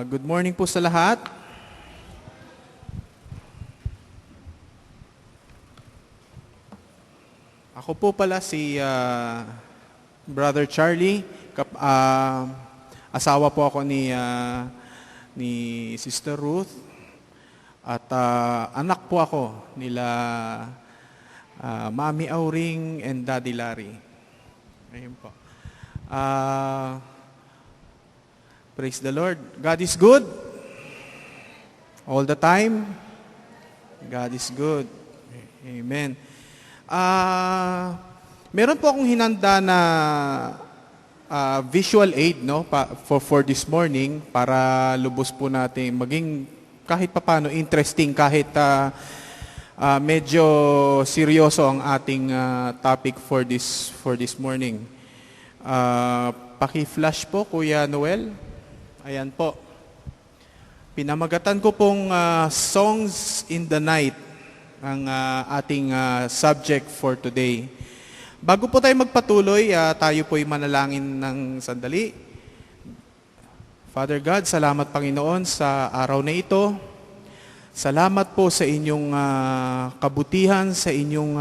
Good morning po sa lahat. Ako po pala si Brother Charlie. Asawa po ako ni Sister Ruth. At anak po ako nila Mami Auring and Daddy Larry. Ayun po. Praise the Lord. God is good. All the time. God is good. Amen. Meron po akong hinanda na visual aid for this morning para lubos po natin maging kahit papano interesting kahit medyo seryoso ang ating topic for this morning. Paki-flash po, Kuya Noel. Ayan po. Pinamagatan ko pong Songs in the Night ang ating subject for today. Bago po tayo magpatuloy, tayo po'y manalangin ng sandali. Father God, salamat Panginoon sa araw na ito. Salamat po sa inyong kabutihan, sa inyong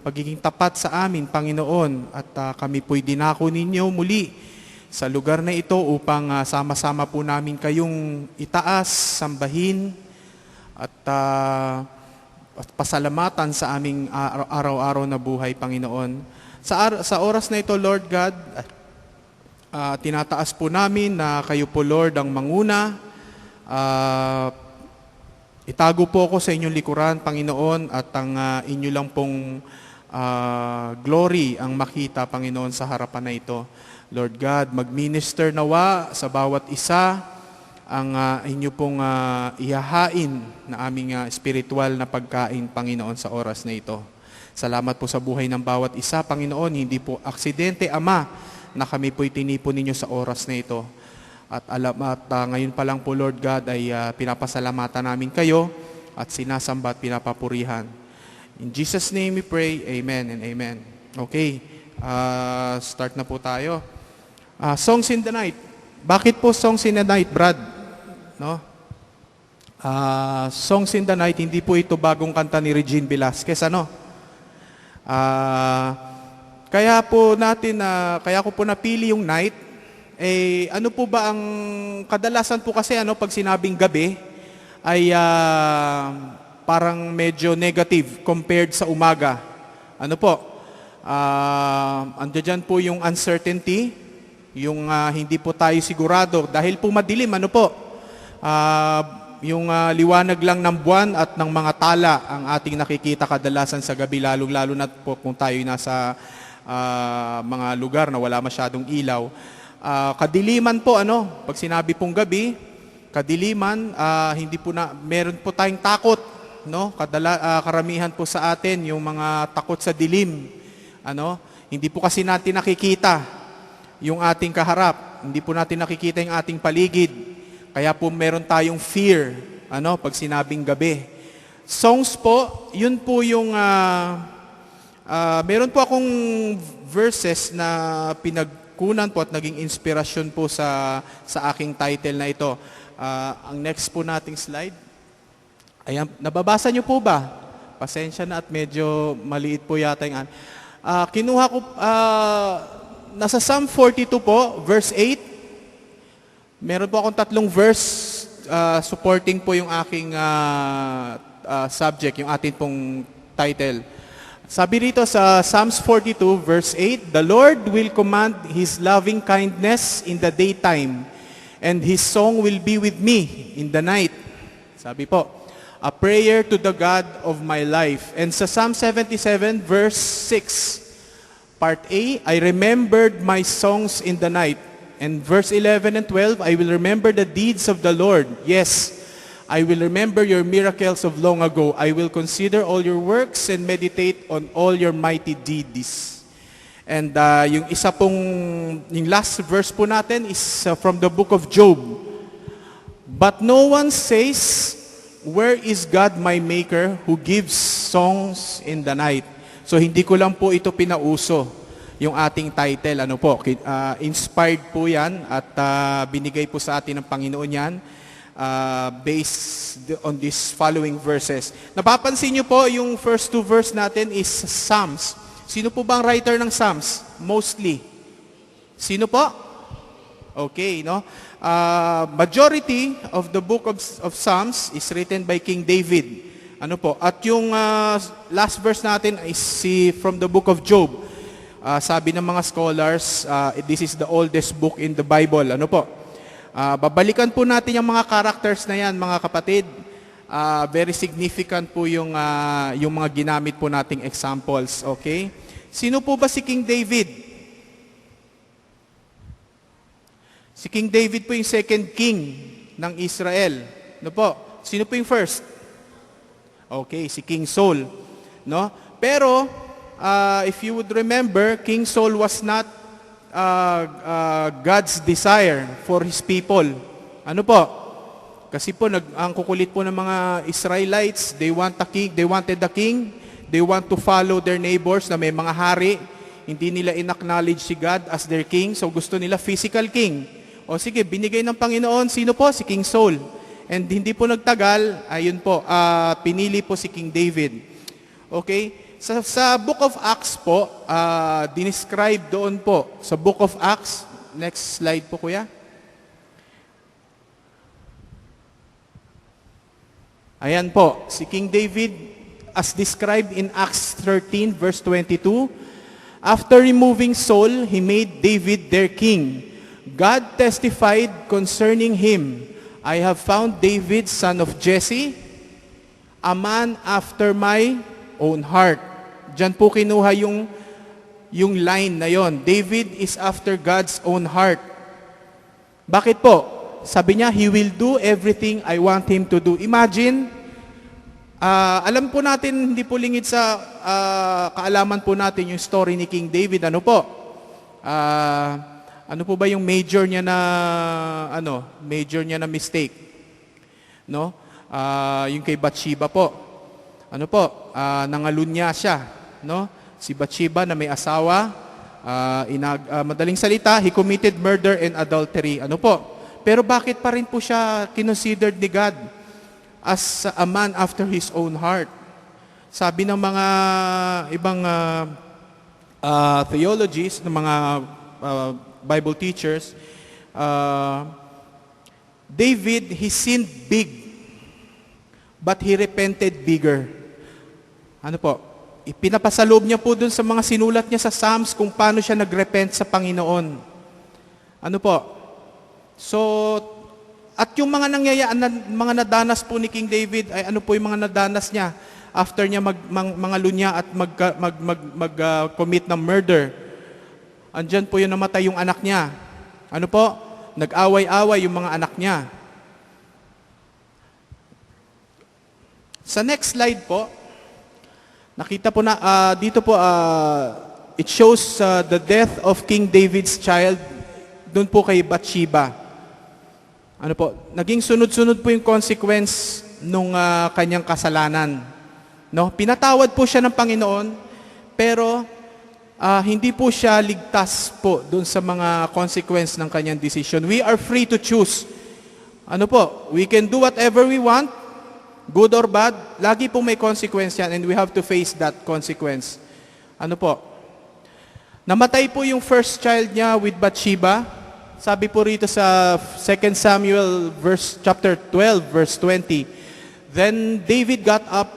pagiging tapat sa amin, Panginoon. At kami po'y dinako ninyo muli sa lugar na ito upang sama-sama po namin kayong itaas, sambahin, at pasalamatan sa aming araw-araw na buhay, Panginoon. Sa oras na ito, Lord God, tinataas po namin na kayo po, Lord, ang manguna. Itago po ako sa inyong likuran, Panginoon, at ang inyo lang pong glory ang makita, Panginoon, sa harapan na ito. Lord God, mag-minister nawa sa bawat isa ang inyo pong ihahain na aming spiritual na pagkain, Panginoon, sa oras na ito. Salamat po sa buhay ng bawat isa, Panginoon. Hindi po aksidente, Ama, na kami po'y tinipon ninyo sa oras na ito. At ngayon pa lang po, Lord God, ay pinapasalamatan namin kayo at sinasamba at pinapapurihan. In Jesus' name we pray, Amen and Amen. Okay, start na po tayo. Songs in the Night. Bakit po Songs in the Night, Brad? No? Songs in the Night, hindi po ito bagong kanta ni Regine Velasquez, ano? Kaya ko po napili yung night. Ano po ba ang kadalasan po kasi pag sinabing gabi ay parang medyo negative compared sa umaga. Ano po? Andiyan po yung uncertainty, yung hindi po tayo sigurado dahil po madilim, yung liwanag lang ng buwan at ng mga tala ang ating nakikita kadalasan sa gabi, lalo na po kung tayo nasa mga lugar na wala masyadong ilaw. Kadiliman po, pag sinabi pong gabi, kadiliman, meron po tayong takot, karamihan po sa atin yung mga takot sa dilim, hindi po kasi natin nakikita yung ating kaharap, hindi po natin nakikita yung ating paligid, kaya po meron tayong fear, pag sinabing gabi. Songs po, yun po yung meron po akong verses na pinagkunan po at naging inspirasyon po sa aking title na ito. Ang next po nating slide. Ayan, nababasa niyo po ba? Pasensya na at medyo maliit po yata yung kinuha ko, nasa Psalm 42 po, verse 8. Meron po akong tatlong verse supporting po yung aking subject, yung ating pong title. Sabi rito sa Psalms 42 verse 8, "The Lord will command His loving kindness in the daytime, and His song will be with me in the night." Sabi po, a prayer to the God of my life. And sa Psalm 77 verse 6, part A, "I remembered my songs in the night." And verse 11 and 12, "I will remember the deeds of the Lord. Yes, I will remember your miracles of long ago. I will consider all your works and meditate on all your mighty deeds." And yung last verse po natin is from the book of Job. "But no one says, 'Where is God my maker who gives songs in the night?'" So hindi ko lang po ito pinauso. yung ating title. Ano po, inspired po yan at binigay po sa atin ng Panginoon yan based on these following verses. Napapansin niyo po yung first two verse natin is Psalms. Sino po bang writer ng Psalms? Mostly. Sino po? Okay, no? Majority of the book of Psalms is written by King David. Ano po? At yung last verse natin is from the book of Job. Sabi ng mga scholars, this is the oldest book in the Bible. Ano po? Babalikan po natin yung mga characters na yan, mga kapatid. Very significant po yung mga ginamit po nating examples. Okay? Sino po ba si King David? Si King David po yung second king ng Israel. No po? Sino po yung first? Okay, si King Saul. No? Pero, if you would remember, King Saul was not God's desire for his people. Ano po? Kasi po, ang kukulit po ng mga Israelites, they wanted the king, they want to follow their neighbors na may mga hari. Hindi nila in-acknowledge si God as their king, so gusto nila physical king. O sige, binigay ng Panginoon, sino po? Si King Saul. And hindi po nagtagal, ayun po, pinili po si King David. Okay? Sa Book of Acts po, dinescribe doon po, sa Book of Acts, next slide po kuya. Ayan po, si King David, as described in Acts 13 verse 22, after removing Saul, he made David their king. God testified concerning him, I have found David, son of Jesse, a man after my own heart. Diyan po kinuha yung line na yon. David is after God's own heart. Bakit po? Sabi niya, he will do everything I want him to do. Imagine, alam po natin, hindi po lingid sa kaalaman po natin yung story ni King David. Ano po? Ano po ba yung major niya na mistake? No? Yung kay Bathsheba po. Ano po? Nangalunya siya, no? Si Bathsheba na may asawa, madaling salita, he committed murder and adultery. Ano po? Pero bakit pa rin po siya considered ni God as a man after his own heart? Sabi ng mga ibang theologies, ng mga Bible teachers, David, he sinned big, but he repented bigger. Ano po? Ipinapasalob niya po dun sa mga sinulat niya sa Psalms kung paano siya nagrepent sa Panginoon. Ano po? So, at yung mga mga nadanas po ni King David, ay ano po yung mga nadanas niya after niya mga lunya at mag-commit ng murder. Andyan po yung namatay yung anak niya. Ano po? Nag-away-away yung mga anak niya. Sa next slide po, nakita po na, dito po, it shows the death of King David's child doon po kay Bathsheba. Ano po? Naging sunod-sunod po yung consequence nung kanyang kasalanan. No? Pinatawad po siya ng Panginoon, pero hindi po siya ligtas po doon sa mga consequence ng kanyang decision. We are free to choose. Ano po? We can do whatever we want, good or bad. Lagi po may consequence yan and we have to face that consequence. Ano po? Namatay po yung first child niya with Bathsheba. Sabi po rito sa 2 Samuel chapter 12, verse 20. Then David got up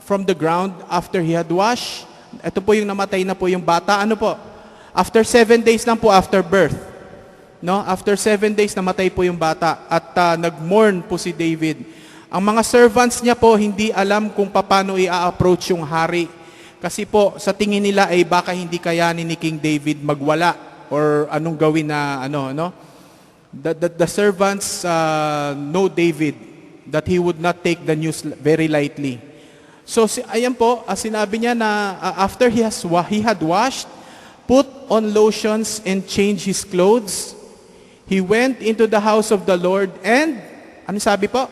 from the ground after he had washed. Ito po yung namatay na po yung bata. Ano po? After 7 days lang po after birth. No? After 7 days, namatay po yung bata. At nag-mourn po si David. Ang mga servants niya po, hindi alam kung paano i-approach yung hari. Kasi po, sa tingin nila ay baka hindi kayanin ni King David magwala or anong gawin na no? The servants know David that he would not take the news very lightly. So, ayan po, sinabi niya na after he had washed, put on lotions and changed his clothes, he went into the house of the Lord and, ano sabi po?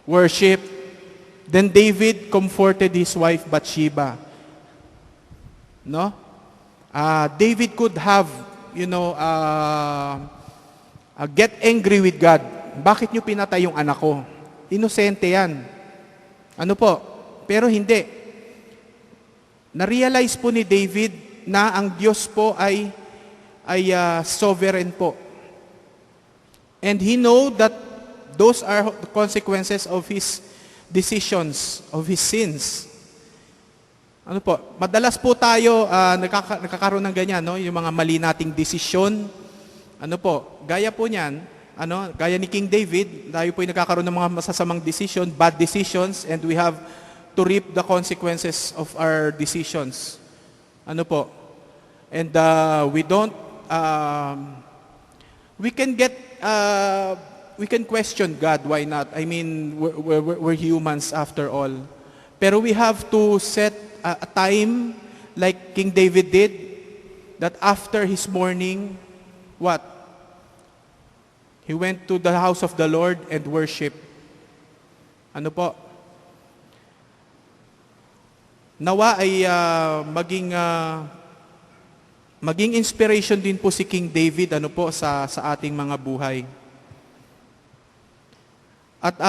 Worship. Then David comforted his wife Bathsheba. No? David could have, get angry with God. Bakit nyo pinatay yung anak ko? Inosente yan. Ano po? Pero hindi. Na-realize po ni David na ang Diyos po ay sovereign po. And he know that those are the consequences of his decisions, of his sins. Ano po? Madalas po tayo nakakaroon ng ganyan, no? Yung mga mali nating desisyon. Ano po? Gaya po niyan, gaya ni King David, tayo po ay nagkakaroon ng mga masasamang decision, bad decisions, and we have to reap the consequences of our decisions. Ano po? And we don't, we can question God, why not? I mean, we're humans after all. Pero we have to set a time, like King David did, that after his mourning, what? He went to the house of the Lord and worshiped. Ano po? Nawa ay maging inspiration din po si King David sa ating mga buhay. At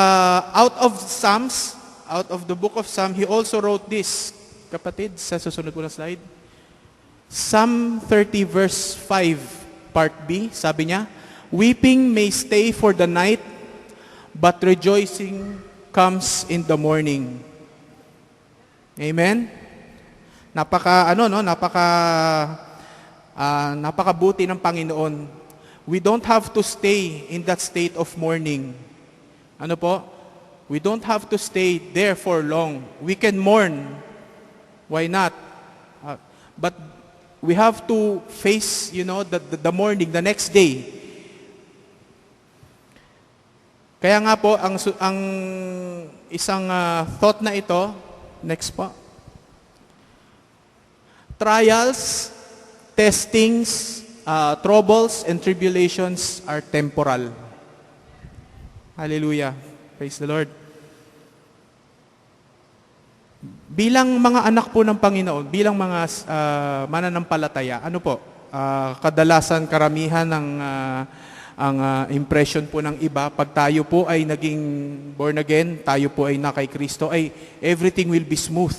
out of the book of Psalms, he also wrote this. Kapatid, sa susunod ko na slide. Psalm 30 verse 5, part B, sabi niya, "Weeping may stay for the night, but rejoicing comes in the morning." Amen? Napakabuti ng Panginoon. We don't have to stay in that state of mourning. Ano po? We don't have to stay there for long. We can mourn. Why not? But we have to face, the morning, the next day. Kaya nga po, ang isang thought na ito, next po. Trials, testings, troubles, and tribulations are temporal. Hallelujah. Praise the Lord. Bilang mga anak po ng Panginoon, bilang mga mananampalataya, kadalasan karamihan ng ang impression po ng iba, pag tayo po ay naging born again, tayo po ay na kay Kristo, ay everything will be smooth.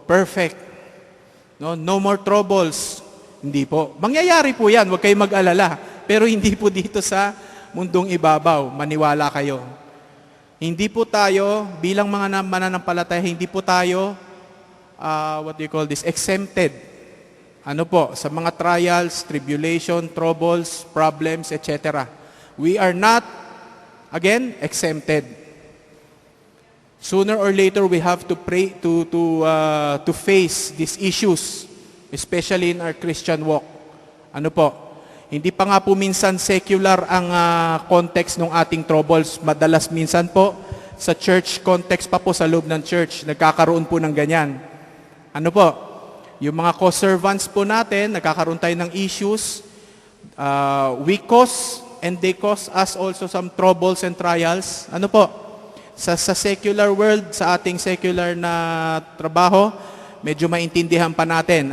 Perfect. No more troubles. Hindi po. Mangyayari po yan, huwag kayong mag-alala. Pero hindi po dito sa mundong ibabaw, maniwala kayo. Hindi po tayo, bilang mga mananampalataya, hindi po tayo, exempted. Sa mga trials, tribulation, troubles, problems, etc. We are not, again, exempted. Sooner or later, we have to pray to face these issues, especially in our Christian walk. Hindi pa nga po minsan secular ang context ng ating troubles. Madalas minsan po, sa church context pa po sa loob ng church, nagkakaroon po ng ganyan. Yung mga co-servants po natin, nagkakaroon tayo ng issues. We cause and they cause us also some troubles and trials. Sa secular world, sa ating secular na trabaho, medyo maintindihan pa natin.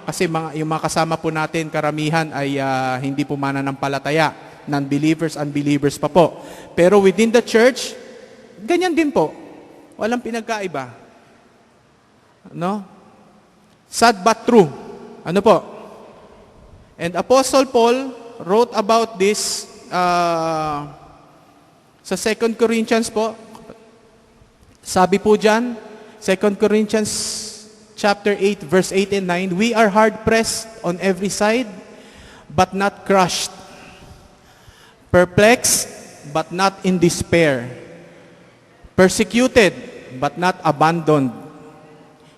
Kasi yung mga kasama po natin, karamihan ay hindi po mananampalataya. Non-believers, unbelievers pa po. Pero within the church, ganyan din po. Walang pinagkaiba. Sad but true. And Apostle Paul wrote about this sa 2 Corinthians po. Sabi po dyan, 2 Corinthians chapter 8, verse 8 and 9, "We are hard-pressed on every side, but not crushed. Perplexed, but not in despair. Persecuted, but not abandoned.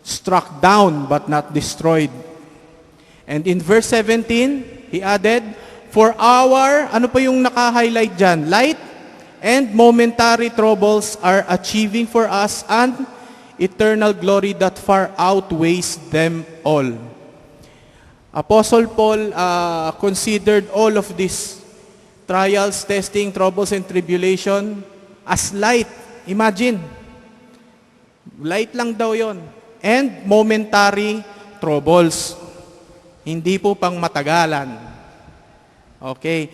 Struck down, but not destroyed." And in verse 17, he added, "For our," ano pa yung naka-highlight dyan? "Light and momentary troubles are achieving for us an eternal glory that far outweighs them all." Apostle Paul considered all of these trials, testing, troubles, and tribulation as light. Imagine. Light lang daw yon. And momentary troubles. Hindi po pang matagalan. Okay.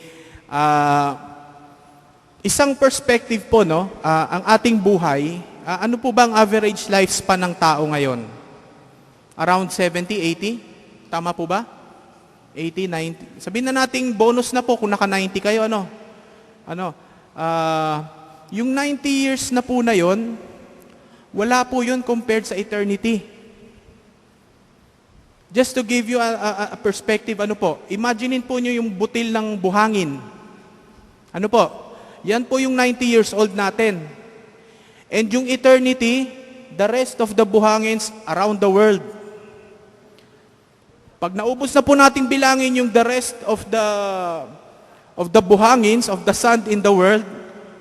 Isang perspective po, no? Ang ating buhay, ano po ba ang average lifespan ng tao ngayon? Around 70, 80? Tama po ba? 80, 90. Sabihin na nating bonus na po kung naka-90 kayo, ano? Yung 90 years na po na yon, wala po yun compared sa eternity. Just to give you a perspective, ano po, imaginein po nyo yung butil ng buhangin. Ano po? Yan po yung 90 years old natin. And yung eternity, the rest of the buhangins around the world. Pag naubos na po nating bilangin yung the rest of the buhangins, of the sand in the world,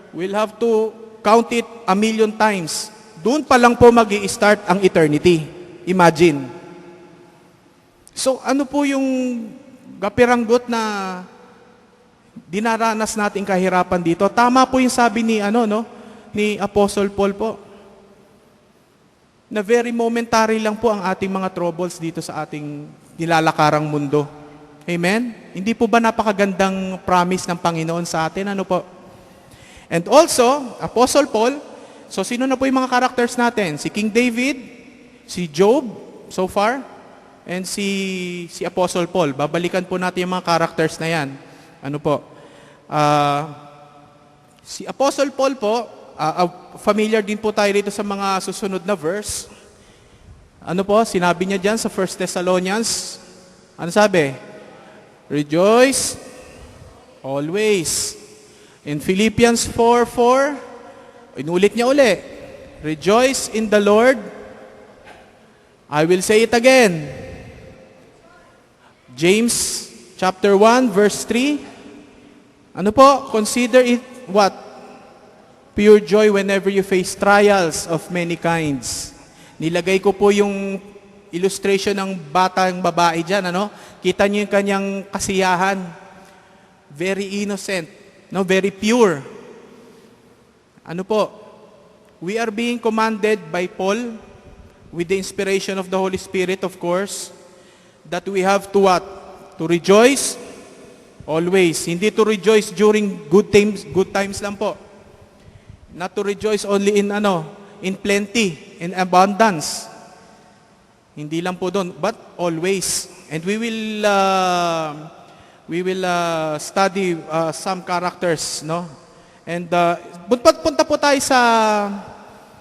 we'll have to count it 1,000,000 times. Doon pa lang po mag-i-start ang eternity. Imagine. So ano po yung gapiranggot na dinaranas nating kahirapan dito? Tama po yung sabi ni ni Apostle Paul po. Na very momentary lang po ang ating mga troubles dito sa ating nilalakarang mundo. Amen? Hindi po ba napakagandang promise ng Panginoon sa atin? Ano po? And also, Apostle Paul, so sino na po yung mga characters natin? Si King David, si Job, so far, and si Apostle Paul. Babalikan po natin yung mga characters na yan. Ano po? Si Apostle Paul po, familiar din po tayo dito sa mga susunod na verse. Ano po? Sinabi niya dyan sa 1 Thessalonians. Ano sabi? Rejoice always. In Philippians 4:4, inulit niya uli. Rejoice in the Lord. I will say it again. James chapter 1 verse 3. Ano po? Consider it what? Pure joy whenever you face trials of many kinds. Nilagay ko po yung illustration ng batang babae dyan, ano? Kita niyo yung kanyang kasiyahan. Very innocent, no? Very pure. Ano po? We are being commanded by Paul, with the inspiration of the Holy Spirit, of course, that we have to what? To rejoice always. Hindi to rejoice during good times lang po. Not to rejoice only in plenty, in abundance. Hindi lang po doon, but always. And we will study some characters, no? And punta po tayo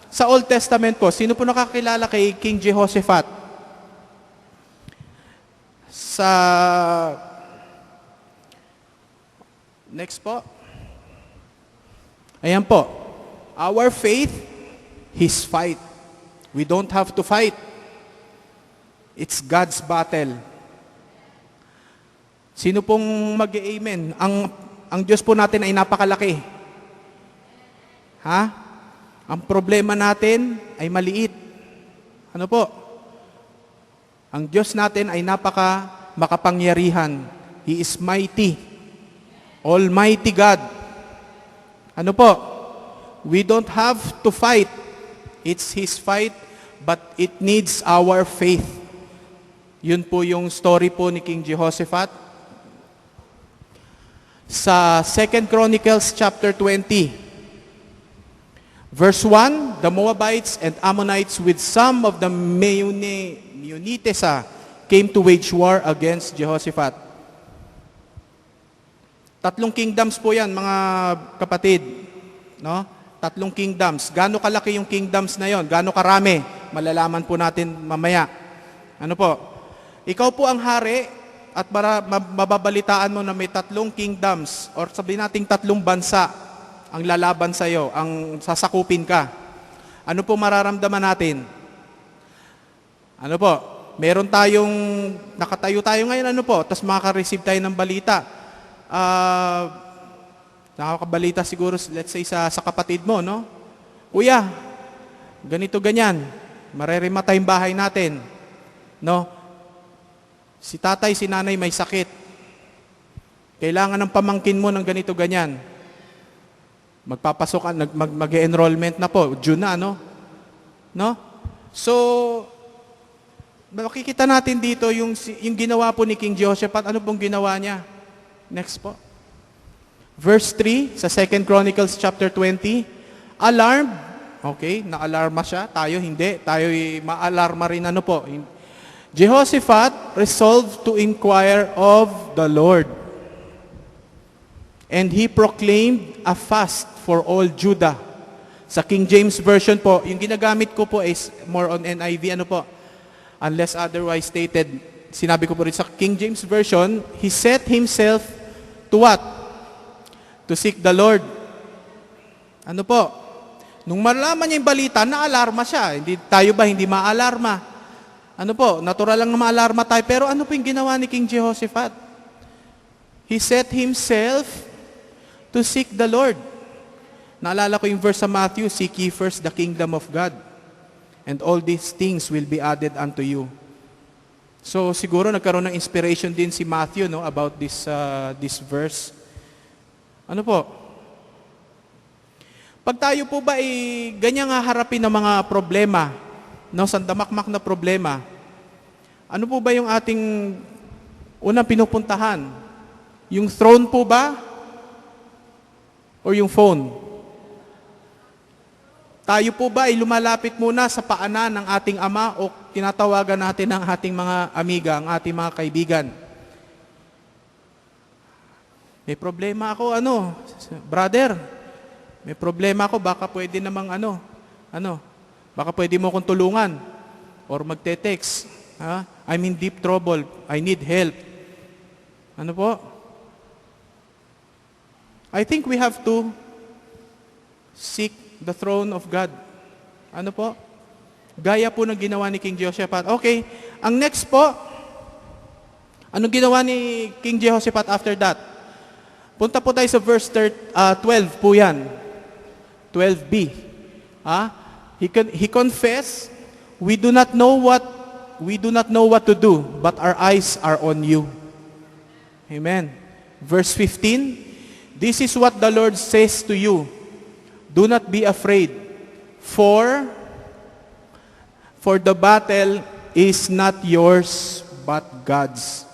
sa Old Testament po. Sino po nakakilala kay King Jehoshaphat? Next po. Ayan po. Our faith, His fight. We don't have to fight. It's God's battle. Sino pong mag-amen? Ang Diyos po natin ay napakalaki. Ha? Ang problema natin ay maliit. Ano po? Ang Diyos natin ay makapangyarihan. He is mighty. Almighty God. Ano po? We don't have to fight. It's His fight, but it needs our faith. Yun po yung story po ni King Jehoshaphat. Sa 2 Chronicles chapter 20, verse 1, the Moabites and Ammonites with some of the Meunites came to wage war against Jehoshaphat. 3 kingdoms po yan, mga kapatid. No? 3 kingdoms. Gaano kalaki yung kingdoms na yon? Gaano karami? Malalaman po natin mamaya. Ano po? Ikaw po ang hari at mababalitaan mo na may 3 kingdoms or sabihin nating 3 bansa ang lalaban sa iyo, ang sasakupin ka. Ano po mararamdaman natin? Ano po? Meron tayong, nakatayo tayo ngayon, ano po? Tapos makaka-receive tayo ng balita. Nakakabalita siguro, let's say, sa kapatid mo, no? Kuya, ganito, ganyan. Mareremata yung bahay natin. No? Si tatay, si nanay may sakit. Kailangan ng pamangkin mo ng ganito, ganyan. Magpapasok, mag-enrollment na po. June na, no? No? So, Makikita natin dito yung ginawa po ni King Jehoshaphat. Ano pong ginawa niya? Next po. Verse 3 sa 2 Chronicles chapter 20. Alarmed. Okay, na-alarma siya. Tayo hindi. Tayo ma-alarma rin ano po. Jehoshaphat resolved to inquire of the Lord. And he proclaimed a fast for all Judah. Sa King James Version po, yung ginagamit ko po is more on NIV. Ano po? Unless otherwise stated, sinabi ko po rin sa King James Version, he set himself to what? To seek the Lord. Ano po? Nung malaman niya yung balita, na-alarma siya. Tayo ba hindi ma-alarma? Ano po? Natural lang na ma-alarma tayo. Pero ano po yung ginawa ni King Jehoshaphat? He set himself to seek the Lord. Naalala ko yung verse sa Matthew, seek ye first the kingdom of God, and all these things will be added unto you. So siguro nagkaroon ng inspiration din si Matthew, no, about this verse. Ano po? Pag tayo po ba ganyan nga harapin ng mga problema, no, sandamakmak na problema, ano po ba yung ating unang pinupuntahan? Yung throne po ba? Or yung phone? Tayo po ba ay lumalapit muna sa paanan ng ating Ama o tinatawagan natin ang ating mga amiga, ang ating mga kaibigan? May problema ako, brother, may problema ako, baka pwede namang baka pwede mo akong tulungan or magte-text. I'm in deep trouble, I need help. Ano po? I think we have to seek the throne of God. Ano po? Gaya po ng ginawa ni King Jehoshaphat. Okay, ang next po, anong ginawa ni King Jehoshaphat after that? Punta po tayo sa verse 12 po yan. 12b. He confessed, we do not know what to do, but our eyes are on you. Amen. Verse 15, this is what the Lord says to you. Do not be afraid, for the battle is not yours, but God's.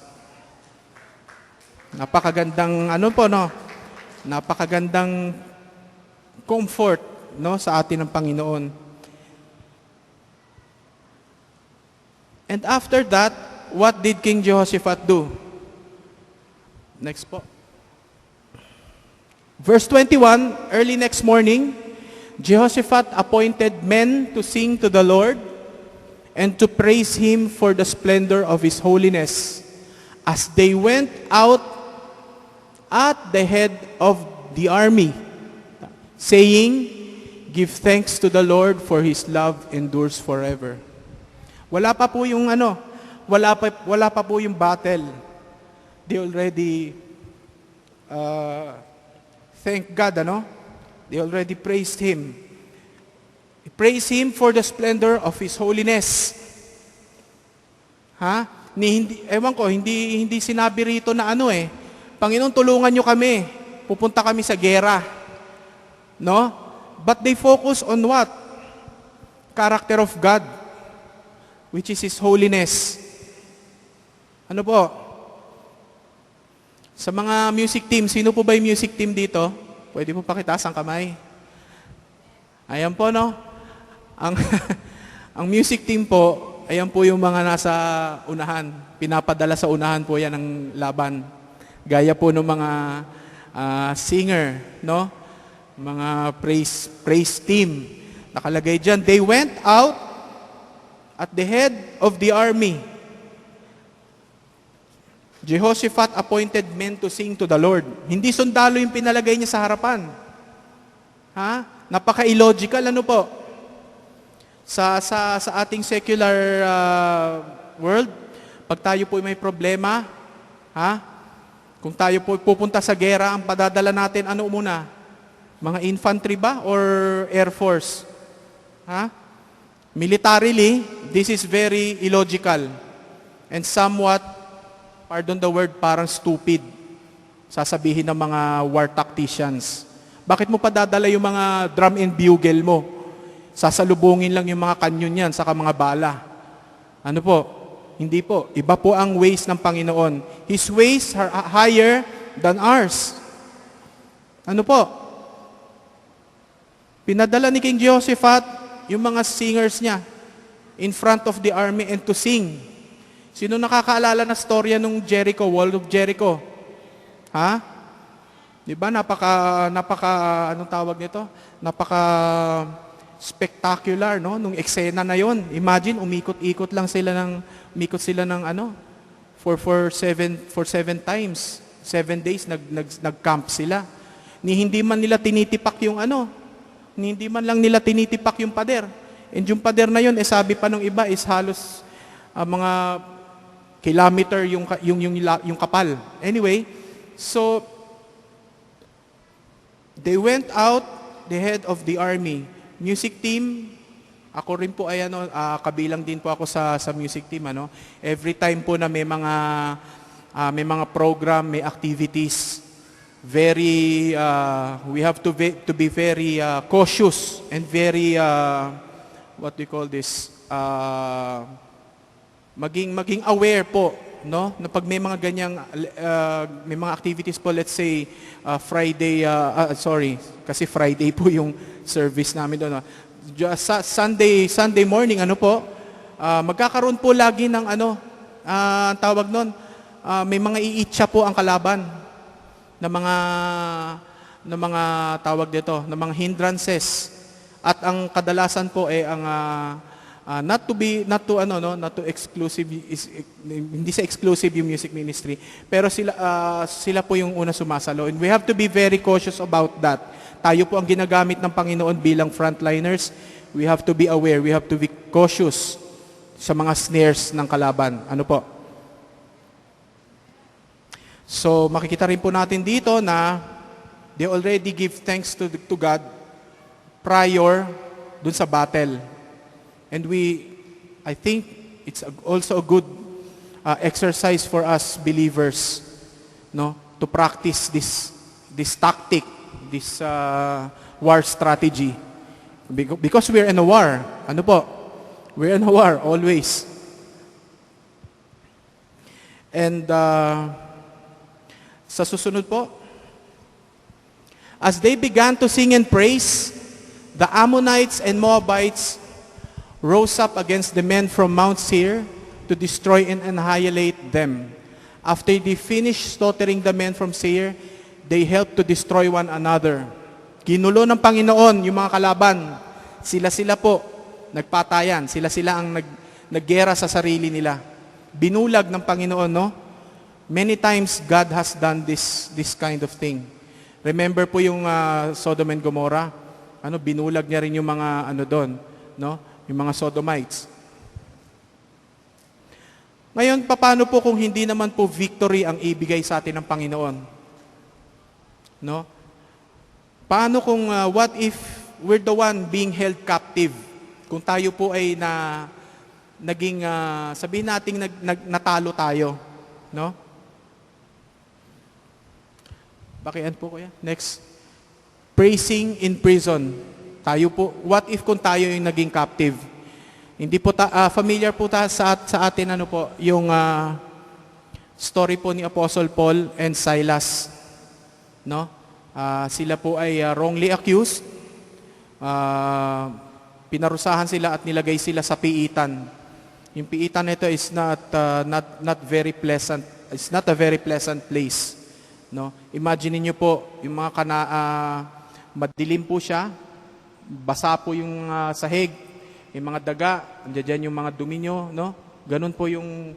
Napakagandang napakagandang comfort, no, sa atin ng Panginoon. And after that, what did King Jehoshaphat do? Next po. Verse 21, early next morning, Jehoshaphat appointed men to sing to the Lord and to praise Him for the splendor of His holiness, as they went out at the head of the army, saying, give thanks to the Lord, for His love endures forever. Wala pa po yung wala pa po yung battle. They already thank God, They already praised Him. Praise Him for the splendor of His holiness. Hindi sinabi rito na Panginoon, tulungan nyo kami. Pupunta kami sa gera. No? But they focus on what? Character of God, which is His holiness. Ano po? Sa mga music team, sino po ba yung music team dito? Pwede po pakitaas ang kamay. Ayan po, no? Ang music team po, ayan po yung mga nasa unahan. Pinapadala sa unahan po yan ng laban. Gaya po ng mga singer, no? Mga praise team. Nakalagay dyan, they went out at the head of the army. Jehoshaphat appointed men to sing to the Lord. Hindi sundalo yung pinalagay niya sa harapan. Napaka-illogical, po? Sa ating secular world, pag tayo po may problema, kung tayo po pupunta sa gera, ang padadala natin, ano muna? Mga infantry ba or Air Force? Militarily, this is very illogical and somewhat, pardon the word, parang stupid. Sasabihin ng mga war tacticians. Bakit mo padadala yung mga drum and bugle mo? Sasalubungin lang yung mga kanyon yan, saka mga bala. Ano po? Hindi po. Iba po ang ways ng Panginoon. His ways are higher than ours. Ano po? Pinadala ni King Jehoshaphat yung mga singers niya in front of the army and to sing. Sino nakakaalala na storya nung Jericho, Wall of Jericho? Ha? Di ba? Anong tawag nito? Spectacular, no? Nung eksena na yon. Imagine, umikot sila ng for seven times. 7 days, nag-camp sila. Hindi man lang nila tinitipak yung pader. And yung pader na yun, sabi pa nung iba, is halos mga kilometer yung kapal. Anyway, so, they went out, the head of the army. Music team, ako rin po ay kabilang din po ako sa music team. Every time po na may mga program, may activities, we have to be very cautious and very, what we call this, maging aware po, no? Na pag may mga ganyang may mga activities po, let's say Friday, kasi Friday po yung service namin doon. Sunday morning, magkakaroon po lagi ng ang tawag noon, may mga iitsa po ang kalaban na mga tawag dito, na mga hindrances. At ang kadalasan po not to exclusive, hindi sa exclusive yung music ministry, pero sila po yung una sumasalo. And we have to be very cautious about that. Tayo po ang ginagamit ng Panginoon bilang frontliners. We have to be aware, we have to be cautious sa mga snares ng kalaban. Ano po? So, makikita rin po natin dito na they already give thanks to God prior dun sa battle. And I think it's also a good exercise for us believers, no, to practice this tactic, this war strategy. Because we're in a war. Ano po? We're in a war always. And sa susunod po, as they began to sing and praise, the Ammonites and Moabites rose up against the men from Mount Seir to destroy and annihilate them. After they finished slaughtering the men from Seir, they helped to destroy one another. Ginulo ng Panginoon yung mga kalaban. Sila po nagpatayan. Sila ang naggera sa sarili nila. Binulag ng Panginoon, no? Many times God has done this kind of thing. Remember po yung Sodom and Gomorrah? Binulag niya rin yung mga doon, no? Yung mga Sodomites. Ngayon, paano po kung hindi naman po victory ang ibigay sa atin ng Panginoon? No? Paano kung what if we're the one being held captive? Kung tayo po ay naging sabihin nating natalo tayo, no? Bakian po kuya. Next. Praising in prison. Tayo po, what if kung tayo yung naging captive? Hindi po familiar po sa atin yung story po ni Apostle Paul and Silas, no? Sila po ay wrongly accused. Pinarusahan sila at nilagay sila sa piitan. Yung piitan nito is not very pleasant. It's not a very pleasant place, no? Imagine niyo po yung mga madilim po siya. Basa po yung sahig, may mga daga, andiyan yung mga dumi nyo, no? Ganun po yung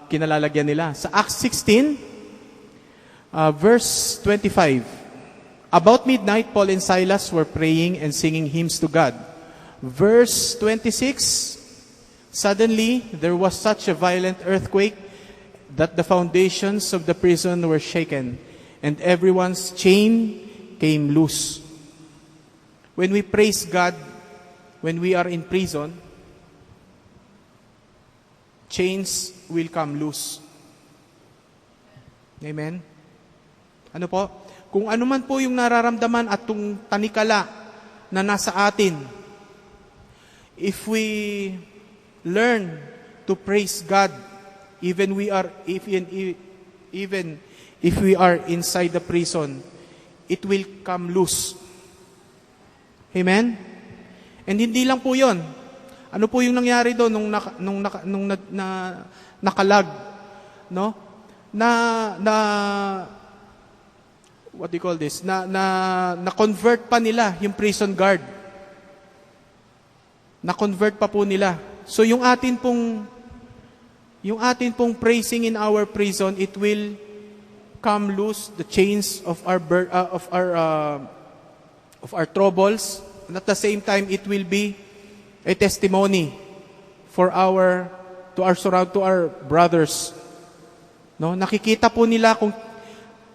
kinalalagyan nila. Sa Acts 16, verse 25, about midnight, Paul and Silas were praying and singing hymns to God. Verse 26, suddenly there was such a violent earthquake that the foundations of the prison were shaken, and everyone's chain came loose. When we praise God, when we are in prison, chains will come loose. Amen? Ano po? Kung ano man po yung nararamdaman at tung tanikala na nasa atin, if we learn to praise God even if we are inside the prison, it will come loose. Amen? And hindi lang po 'yon. Ano po yung nangyari doon nung nakalag, no? What do you call this? Na-convert pa nila yung prison guard. Na-convert pa po nila. So yung atin pong praising in our prison, it will come loose the chains of our troubles, and at the same time it will be a testimony to our brothers. No, nakikita po nila kung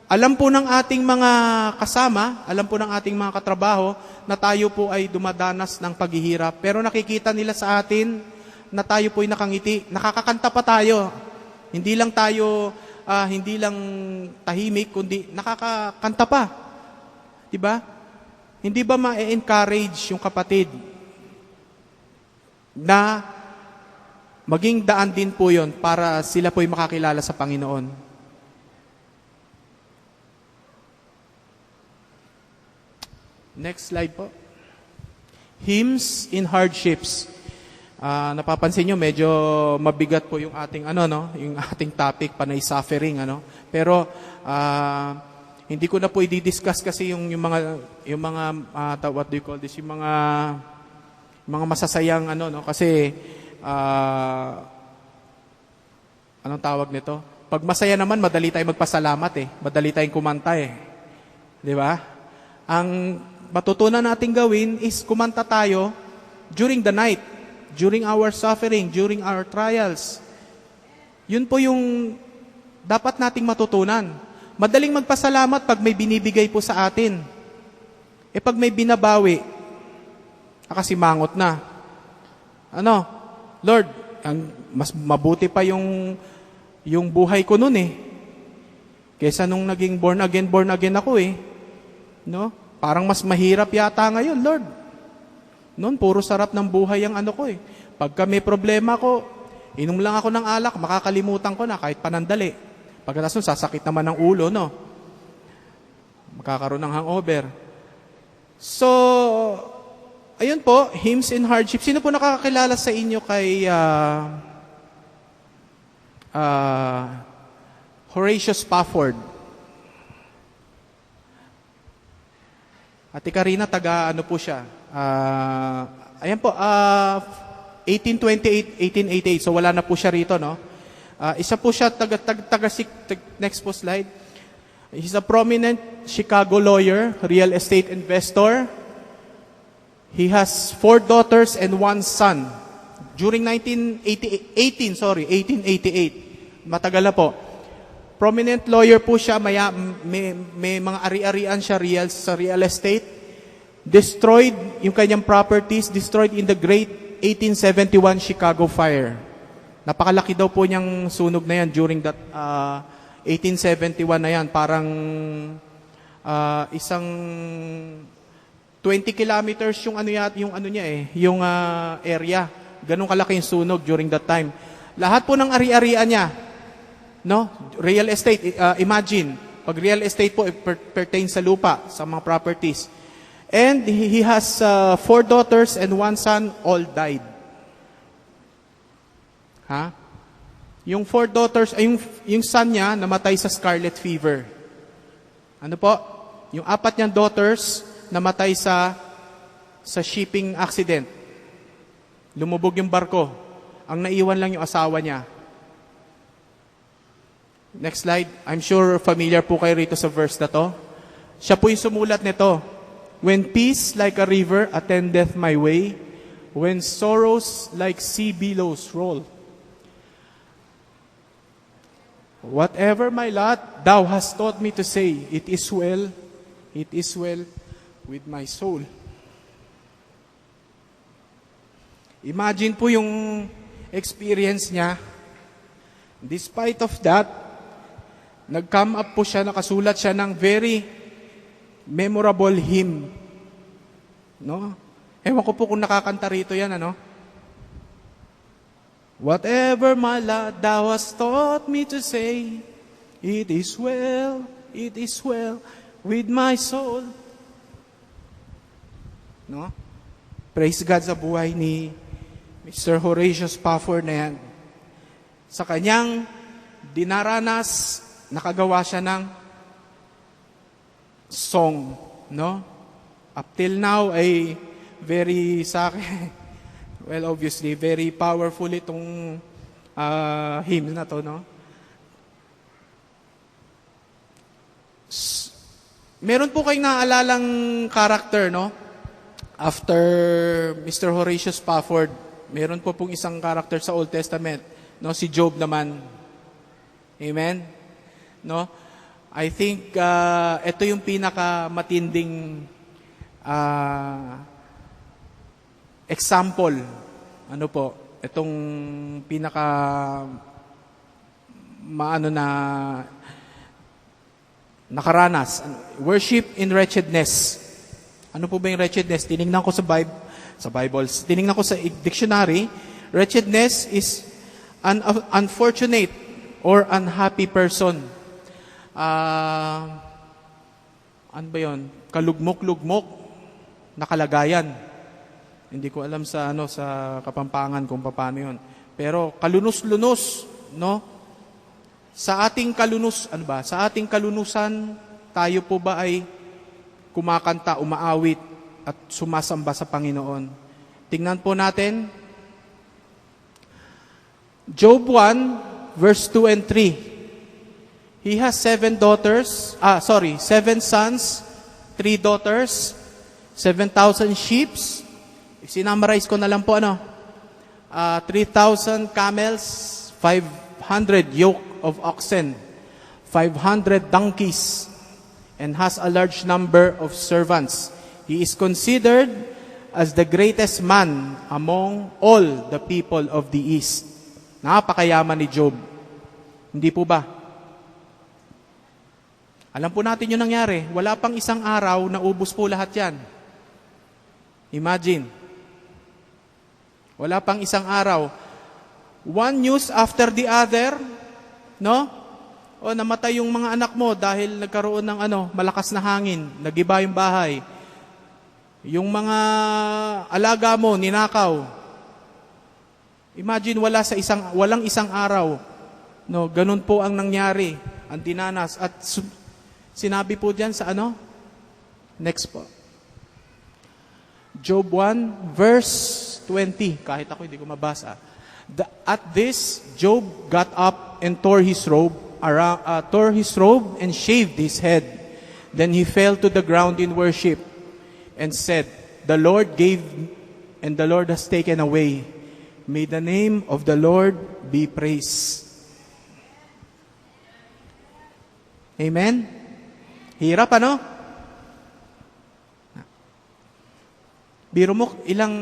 alam po ng ating mga kasama, alam po ng ating mga katrabaho na tayo po ay dumadanas ng paghihirap. Pero nakikita nila sa atin na tayo po ay nakangiti. Nakakakanta pa tayo. Hindi lang tahimik, kundi nakakakanta pa. Diba? Hindi ba ma-encourage yung kapatid na maging daan din po yon para sila po ay makakilala sa Panginoon? Next slide po. Hymns in hardships. Napapansin nyo, medyo mabigat po yung ating yung ating topic, panay suffering, Pero hindi ko na po i-discuss kasi yung mga what do you call this, yung mga masasayang kasi anong tawag nito? Pag masaya naman, madali tayong magpasalamat Madali tayong kumanta 'Di ba? Ang matutunan nating gawin is kumanta tayo during the night, during our suffering, during our trials. Yun po yung dapat nating matutunan. Madaling magpasalamat pag may binibigay po sa atin. Pag may binabawi, akasimangot na. Lord, mas mabuti pa yung buhay ko nun kesa nung naging born again ako No? Parang mas mahirap yata ngayon, Lord. Noon, puro sarap ng buhay ang ko Pagka may problema ko, inom lang ako ng alak, makakalimutan ko na kahit panandali. Pagkatapos nun, sasakit naman ng ulo, no? Makakaroon ng hangover. So, ayun po, hymns in hardship. Sino po nakakakilala sa inyo kay Horatio Spafford? Ate Karina, po siya. Ayan po, 1828, 1888. So wala na po siya rito, no? Isa po siya, next po slide. He's a prominent Chicago lawyer, real estate investor. He has 4 daughters and 1 son. During 1888. Matagal na po. Prominent lawyer po siya, may mga ari-arian siya sa real estate. Destroyed yung kanyang properties, destroyed in the great 1871 Chicago fire. Napakalaki daw po niyang sunog na yan during that 1871 na yan. Parang isang 20 kilometers yung yung area. Ganun kalaki yung sunog during that time. Lahat po ng ari-arian niya, no? Real estate, imagine, pag real estate po, pertains sa lupa, sa mga properties. And he has 4 daughters and 1 son, all died. Yung 4 daughters, yung son niya, namatay sa scarlet fever. Ano po? Yung 4 niyang daughters, namatay sa shipping accident. Lumubog yung barko. Ang naiwan lang yung asawa niya. Next slide. I'm sure familiar po kayo rito sa verse na to. Siya po yung sumulat nito. When peace like a river attendeth my way, when sorrows like sea billows roll. Whatever my lot, thou hast taught me to say, it is well with my soul. Imagine po yung experience niya. Despite of that, nag-come up po siya, nakasulat siya ng very memorable hymn. No? Ewan ko po kung nakakanta rito yan, ano? Whatever, my Lord, thou hast taught me to say, it is well with my soul. No? Praise God sa buhay ni Mr. Horatio Spafford na yan. Sa kanyang dinaranas, nakagawa siya ng song. No? Up till now ay very sa akin, well, obviously, very powerful itong hymn na to, no? Meron po kayong naalalang character, no? After Mr. Horatio Spafford, meron po pong isang character sa Old Testament, no? Si Job naman. Amen? No? I think ito yung pinakamatinding example. Ano po? Itong pinaka nakaranas. Worship in wretchedness. Ano po ba yung wretchedness? Tinignan ko sa Bibles. Tinignan ko sa dictionary. Wretchedness is an unfortunate or unhappy person. Ano ba yun? Kalugmok-lugmok na kalagayan. Hindi ko alam sa Kapampangan kung paano yun. Pero kalunos-lunos, no? Sa ating kalunusan, tayo po ba ay kumakanta, umaawit, at sumasamba sa Panginoon? Tingnan po natin. Job 1, verse 2 and 3. He has 7 sons, 3 daughters, 7,000 sheep. Sinamarize ko na lang po, 3,000 camels, 500 yoke of oxen, 500 donkeys, and has a large number of servants. He is considered as the greatest man among all the people of the East. Napakayaman ni Job. Hindi po ba? Alam po natin yung nangyari. Wala pang isang araw na ubos po lahat yan. Imagine. Wala pang isang araw. One news after the other, no? O namatay yung mga anak mo dahil nagkaroon ng malakas na hangin, nagiba yung bahay. Yung mga alaga mo ninakaw. Imagine walang isang araw, no? Ganun po ang nangyari, ang dinanas at sinabi po diyan sa next po. Job 1 verse 20. Kahit ako hindi ko mabasa. At this, Job got up and tore his robe and shaved his head. Then he fell to the ground in worship and said, "The Lord gave, and the Lord has taken away. May the name of the Lord be praised." Amen? Hirap, Biro mo, ilang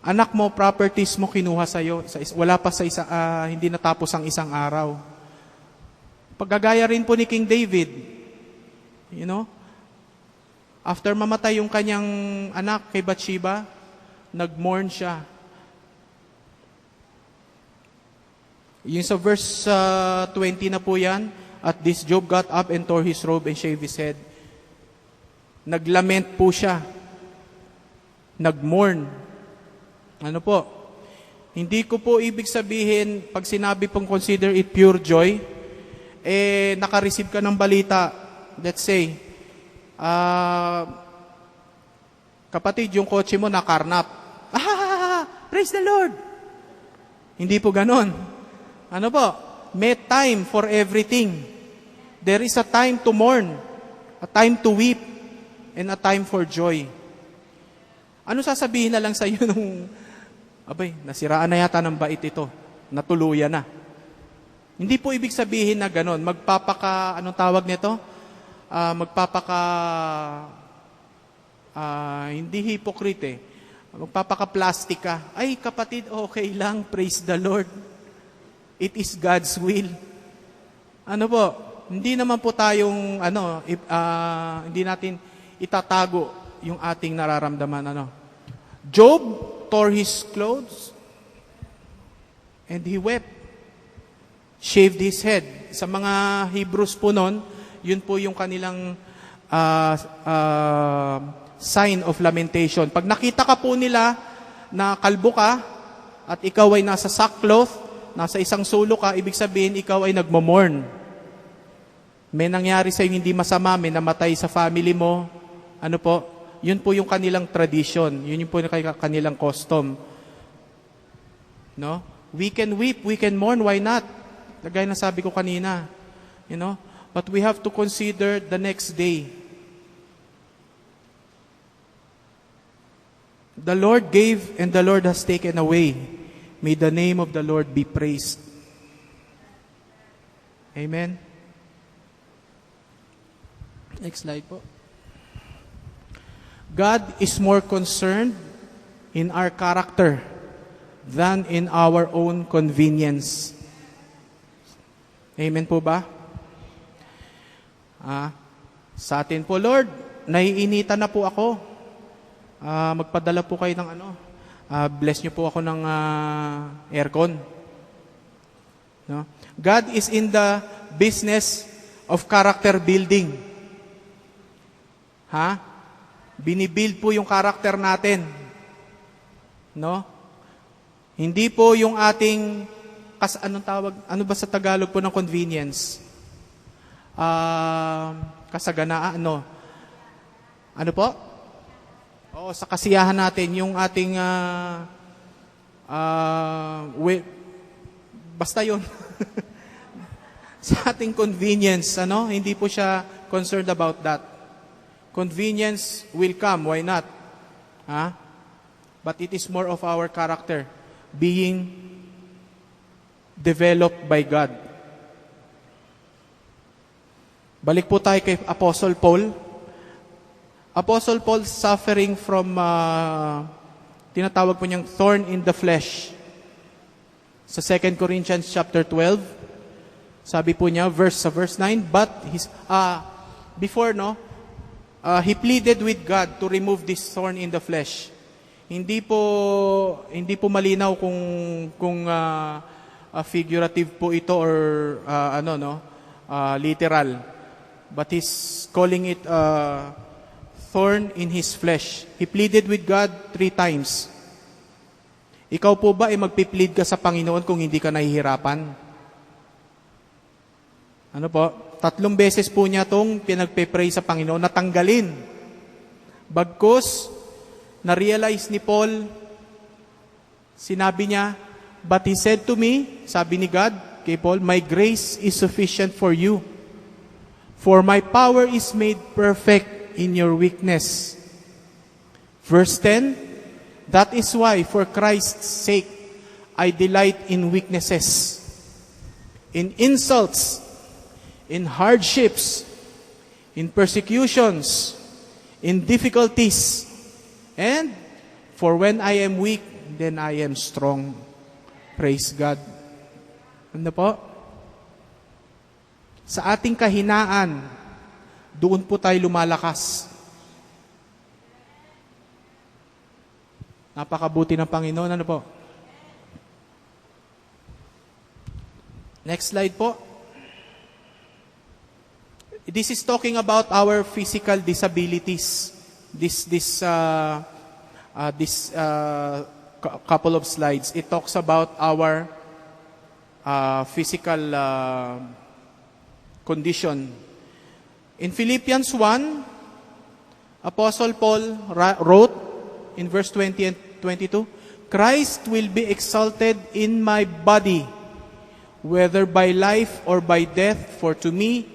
anak mo, properties mo kinuha sa'yo. Wala pa hindi natapos ang isang araw. Paggagaya rin po ni King David. After mamatay yung kanyang anak kay Bathsheba, nag-mourn siya. Yung sa verse 20 na po yan, at this Job got up and tore his robe and shaved his head. Naglament po siya. Nag-mourn. Ano po? Hindi ko po ibig sabihin, pag sinabi pong consider it pure joy, naka-receive ka ng balita, let's say, kapatid, yung kotse mo nakarnap. Praise the Lord! Hindi po ganon. Ano po? May time for everything. There is a time to mourn, a time to weep, and a time for joy. Ano sasabihin na lang sa iyo nung, nasiraan na yata ng bait ito, natuluyan na. Hindi po ibig sabihin na ganon. Anong tawag nito? Hindi hipokrite. Magpapaka-plastic ka. Ay, kapatid, okay lang. Praise the Lord. It is God's will. Ano po? Hindi naman po tayong, hindi natin itatago yung ating nararamdaman. Job tore his clothes. And he wept. Shaved his head. Sa mga Hebrews po nun, yun po yung kanilang sign of lamentation. Pag nakita ka po nila na kalbo ka at ikaw ay nasa sackcloth, nasa isang sulok ka, ibig sabihin ikaw ay nagmo-mourn. May nangyari sa hindi masama, may namatay sa family mo. Ano po? Yun po yung kanilang tradition. Yun yung po yung kanilang custom. No? We can weep, we can mourn, why not? Gaya na sabi ko kanina. You know? But we have to consider the next day. The Lord gave and the Lord has taken away. May the name of the Lord be praised. Amen. Next slide po. God is more concerned in our character than in our own convenience. Amen po ba? Sa atin po, Lord, naiinitan na po ako. Magpadala po kayo ng bless niyo po ako ng aircon. No? God is in the business of character building. Binibuild po yung character natin. No? Hindi po yung ating anong tawag? Ano ba sa Tagalog po ng convenience? Kasaganaan, no? Ano po? Oo, sa kasiyahan natin, yung ating basta yun. Sa ating convenience, hindi po siya concerned about that. Convenience will come, why not? But it is more of our character being developed by God. Balik po tayo kay Apostle Paul. Apostle Paul suffering from, tinatawag po niyang thorn in the flesh. Sa 2 Corinthians chapter 12, sabi po niya, verse 9, but he pleaded with God to remove this thorn in the flesh. Hindi po malinaw kung figurative po ito or literal. But he's calling it thorn in his flesh. He pleaded with God 3 times. Ikaw po ba ay magpi-plead ka sa Panginoon kung hindi ka nahihirapan? Ano po? 3 beses po niya itong pinagpe-pray sa Panginoon na tanggalin. Bagkus, na-realize ni Paul, sinabi niya, but he said to me, sabi ni God kay Paul, my grace is sufficient for you. For my power is made perfect in your weakness. Verse 10, that is why, for Christ's sake, I delight in weaknesses, in insults, in hardships, in persecutions, in difficulties, and for when I am weak, then I am strong. Praise God. Ano po? Sa ating kahinaan, doon po tayo lumalakas. Napakabuti ng Panginoon. Ano po? Next slide po. This is talking about our physical disabilities. This couple of slides. It talks about our physical condition. In Philippians 1, Apostle Paul wrote in verse 20 and 22, Christ will be exalted in my body, whether by life or by death, for to me,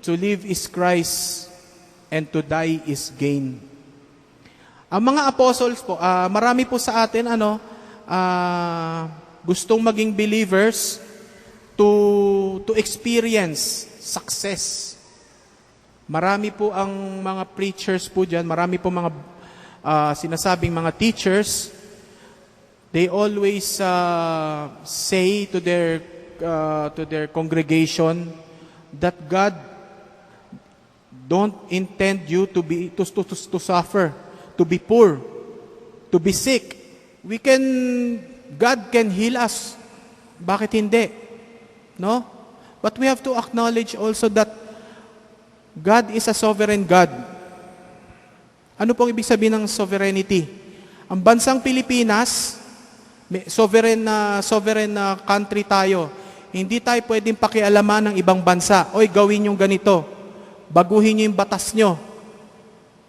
to live is Christ, and to die is gain. Ang mga apostles po, marami po sa atin, gustong maging believers to experience success. Marami po ang mga preachers po dyan, marami po mga sinasabing mga teachers, they always say to their congregation that God don't intend you to suffer, to be poor, to be sick. God can heal us. Bakit hindi? No? But we have to acknowledge also that God is a sovereign God. Ano pong ibig sabihin ng sovereignty? Ang bansang Pilipinas, sovereign na country tayo. Hindi tayo pwedeng pakialaman ng ibang bansa. Oy, gawin yung ganito. Baguhin nyo yung batas nyo.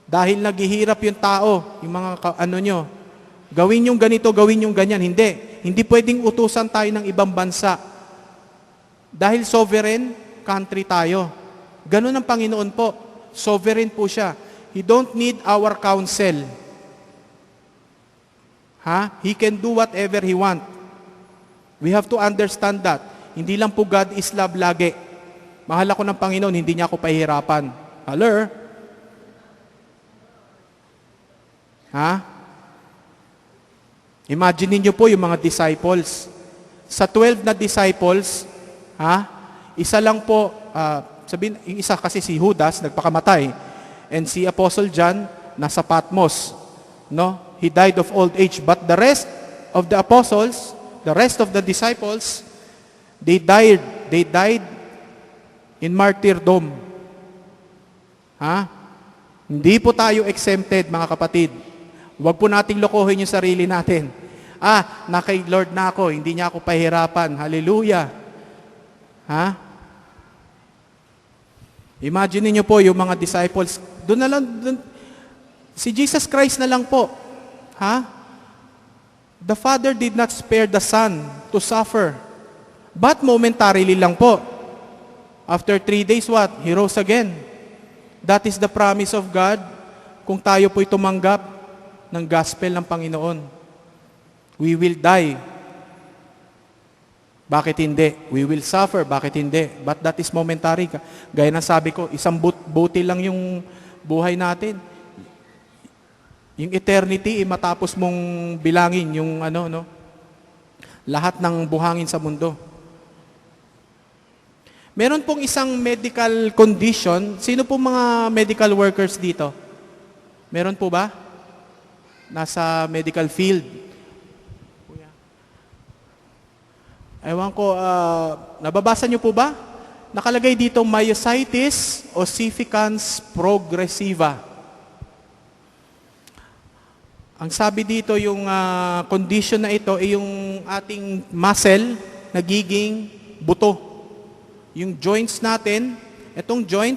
Dahil naghihirap yung tao, yung mga nyo. Gawin yung ganito, gawin yung ganyan. Hindi. Hindi pwedeng utusan tayo ng ibang bansa. Dahil sovereign country tayo. Ganun ang Panginoon po. Sovereign po siya. He don't need our counsel. He can do whatever He want. We have to understand that. Hindi lang po God is love lagi. Mahal ako ng Panginoon, hindi niya ako pahihirapan. Hello? Imagine niyo po yung mga disciples. Sa 12 na disciples, isa lang po, sabihin, yung isa kasi si Judas, nagpakamatay. And si Apostle John, nasa Patmos. No? He died of old age. But the rest of the apostles, the rest of the disciples, they died in martyrdom. Hindi po tayo exempted, mga kapatid. Huwag po nating lokohin yung sarili natin. Na kay Lord na ako, hindi niya ako pahirapan. Hallelujah. Imagine niyo po yung mga disciples, doon na lang, si Jesus Christ na lang po. The Father did not spare the Son to suffer. But momentarily lang po. After 3 days, what? He rose again. That is the promise of God kung tayo po'y tumanggap ng gospel ng Panginoon. We will die. Bakit hindi? We will suffer. Bakit hindi? But that is momentary. Gaya ng sabi ko, isang buti lang yung buhay natin. Yung eternity, matapos mong bilangin yung lahat ng buhangin sa mundo. Meron pong isang medical condition. Sino po mga medical workers dito? Meron po ba? Nasa medical field. Ewan ko, nababasa niyo po ba? Nakalagay dito, myositis ossificans progressiva. Ang sabi dito, yung condition na ito ay yung ating muscle nagiging buto. Yung joints natin, itong joint,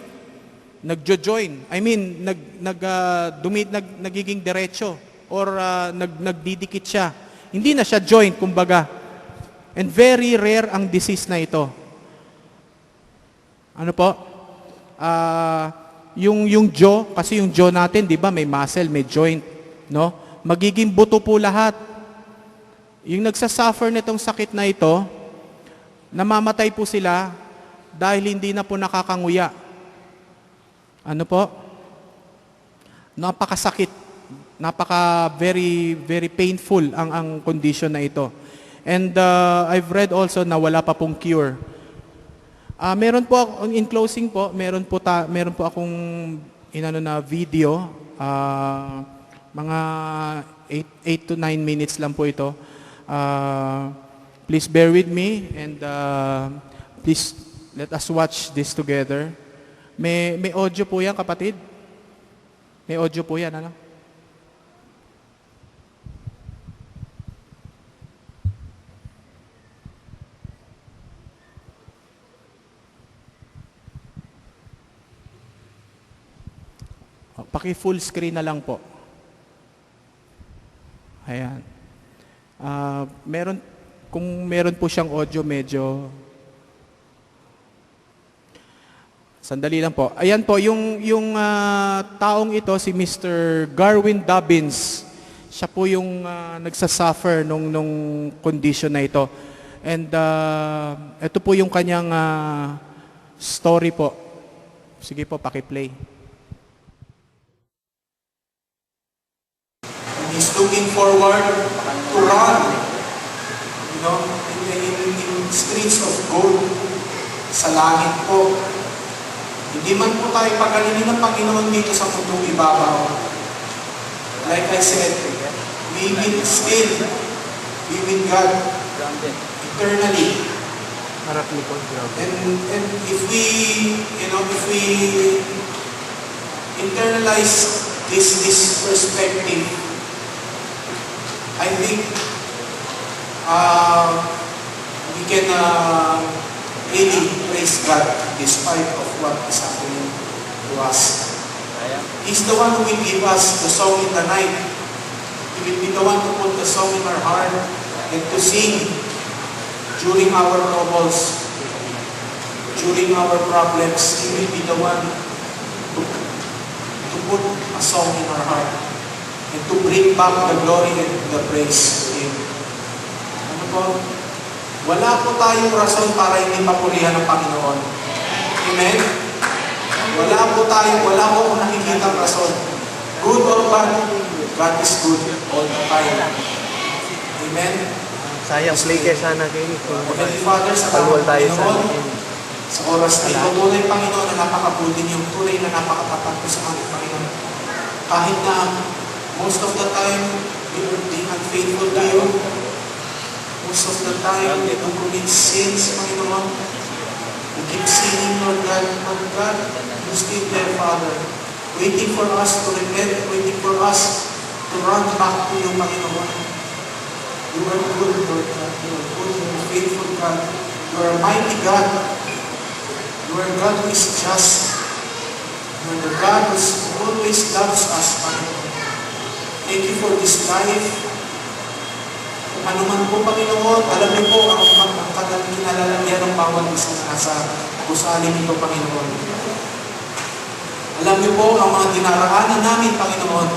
nagjo-join. I mean, nagiging diretso or nagdidikit siya. Hindi na siya joint, kumbaga. And very rare ang disease na ito. Ano po? Yung jaw, kasi yung jaw natin, di ba, may muscle, may joint, no? Magiging buto po lahat. Yung nagsasuffer nitong sakit na ito, namamatay po sila dahil hindi na po nakakanguya. Ano po? Napakasakit. Very, very painful ang condition na ito. And I've read also na wala pa pong cure. Meron po ako, in closing po, meron po akong na video, mga 8 to 9 minutes lang po ito. Please bear with me and please let us watch this together. May audio po yan, kapatid? May audio po yan, ano? Paki-full screen na lang po. Ayan. Kung meron po siyang audio, medyo... Sandali lang po. Ayan po, yung taong ito, si Mr. Garwin Dobbins, siya po yung nagsasuffer nung condition na ito. And ito po yung kanyang story po. Sige po, paki-play. He's looking forward to run, in streets of gold sa langit po. Hindi man po tayo pagalingin ng Panginoon dito sa mundong ibabaw. Like I said, we will still be with God eternally. Harap likod, grabe. And if we internalize this perspective, I think we can really praise God despite of what is happening to us. He's the one who will give us the song in the night. He will be the one to put the song in our heart and to sing during our troubles, during our problems. He will be the one to put a song in our heart and to bring back the glory and the praise to Him. Ano po? Wala po tayong rason para hindi papurihan ng Panginoon. Amen? Wala po akong nakikita ang rason. Good or bad, God is good all the time. Amen? Sayang play kaya sana kayo. Heavenly Father, sa Palwal tayo sa Panginoon, sa oras na ito, tunay Panginoon na napakabuti niyong, tunay na napakatapat ko sa aming Panginoon. Kahit na most of the time, we are being unfaithful to you. Most of the time, we don't commit sins, Panginoon. We keep sinning, Lord God. Lord God, you still there, Father. Waiting for us to repent, waiting for us to run back to you, Panginoon. You are good, Lord God. You are good, you are faithful, God. You are a mighty God. You are God who is just. You are the God who always loves us, Panginoon. Thank you for this life. Kung ano man po, Panginoon, alam niyo po ang kinalalagyan ng bawat isa na nasa gusali nito, Panginoon. Alam niyo po ang mga dinaraanan namin, Panginoon.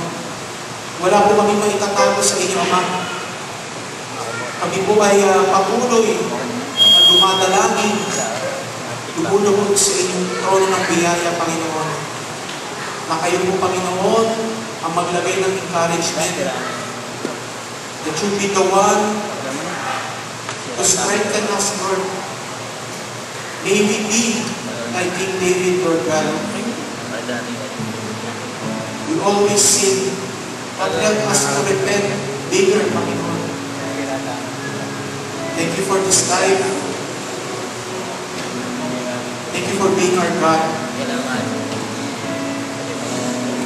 Wala po kami maitatago sa inyo, Ama. Kami po ay patuloy na dumadalangin, lumulubog sa inyong trono ng biyaya, Panginoon. Na kayo po, Panginoon, ang maglagay ng encouragement. That you be the one to strengthen us, Lord. May we be like King David, Lord God. We always sin, but help us to repent bigger, Panginoon. Thank you for this life. Thank you for being our God.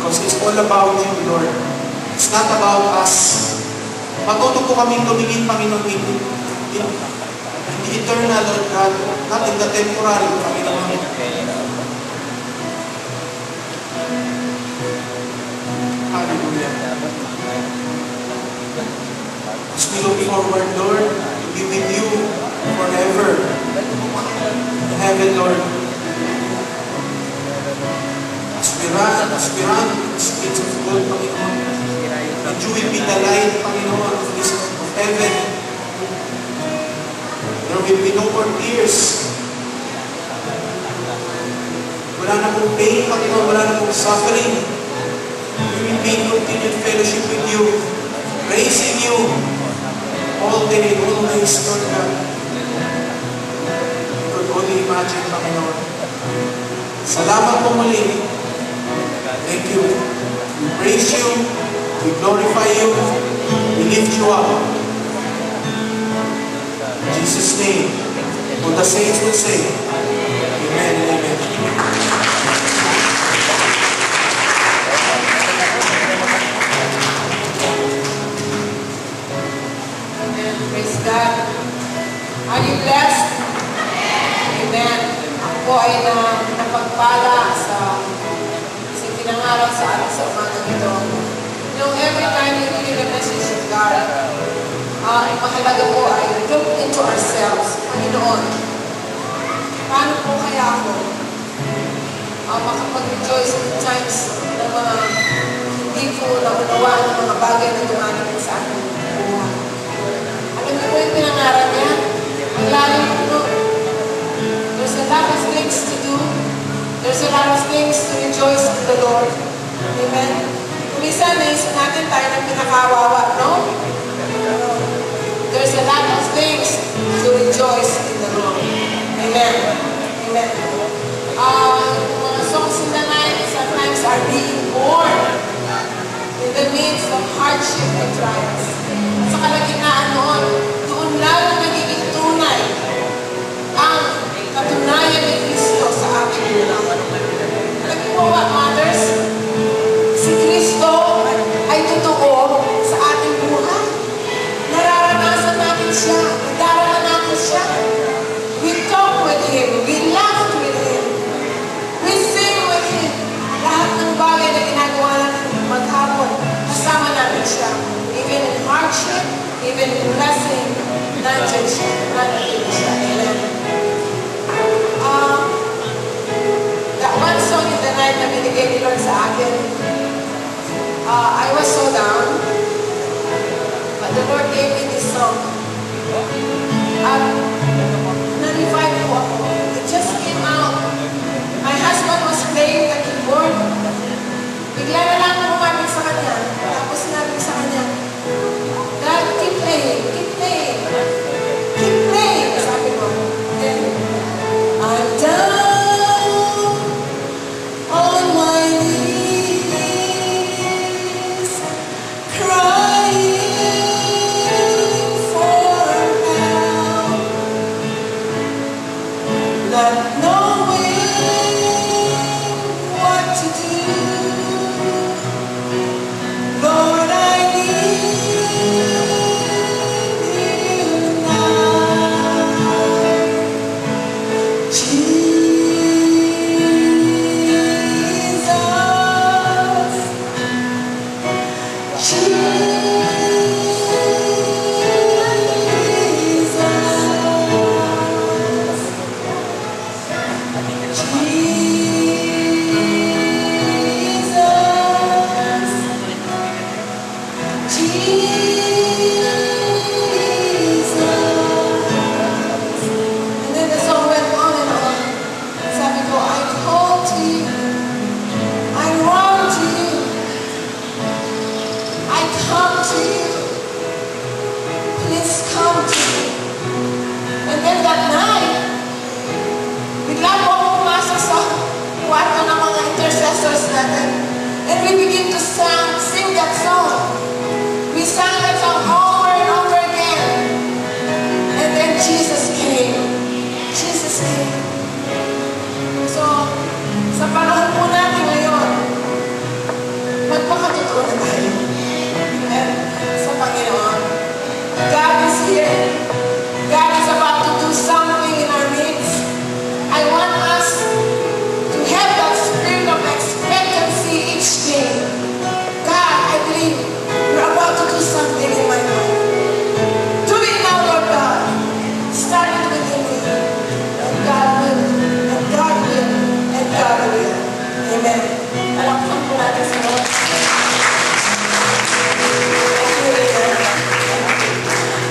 Because it's all about you, Lord. It's not about us. Matuto po kami tumingin, Panginoon, in the eternal, Lord God, not in the temporary, Panginoon. Hallelujah. As we look forward, Lord, to be with you forever in heaven, Lord. As we run in the streets of gold, Panginoon, and you will be the light, Panginoon, of heaven. There will be no more tears. Wala na pong pain, Panginoon, wala na pong suffering. We will be in continued fellowship with you, praising you all day, always, Lord God. You could only imagine, Panginoon. Salamat po muli. Thank you. We praise you. We glorify you. We lift you up. In Jesus' name. All the saints will say, Amen and Amen. Amen. Praise God. Are you blessed? Amen. Ako ay napagpala sa pinangarap sa atin sa umagang ito. You know, every time you hear the message of God, mahalaga po ay look into ourselves. Panginoon, paano po kaya ako makapag-rejoice in times na mga hindi ko naunawaan ng mga bagay na dumarating sa aking buhay? Alam niyo po yung pinangarap niya? Ang lalim po. There's a lot of things to do. There's a lot of things to rejoice in the Lord. Amen? Minsan, naisip natin tayo ng pinakawawa, no? There's a lot of things to rejoice in the Lord. Amen? Amen. Mga songs in the night sometimes are being born in the midst of hardship and trials. Sa kalagitnaan noon, doon lalo nagiging tunay been blessing natin siya. Amen. That one song in the night na binigay ni Lord sa akin, I was so down, but the Lord gave me this song. At na-revive po ako. It just came out. My husband was playing the keyboard. Bigla na lang bumabig sa kanya. Tapos sinabi sa kanya, God, keep playing, keep playing, keep playing. Sabi ko, then, I'm down on my knees, crying for help, not knowing what to do. Lord, I need you now. And then the song went on and on. Sabi ko, I call to you, I run to you, I come to you, please come to me. And then that night, bigla po ako pumasok sa kwarto ng mga intercessors natin. And we begin to sing that song.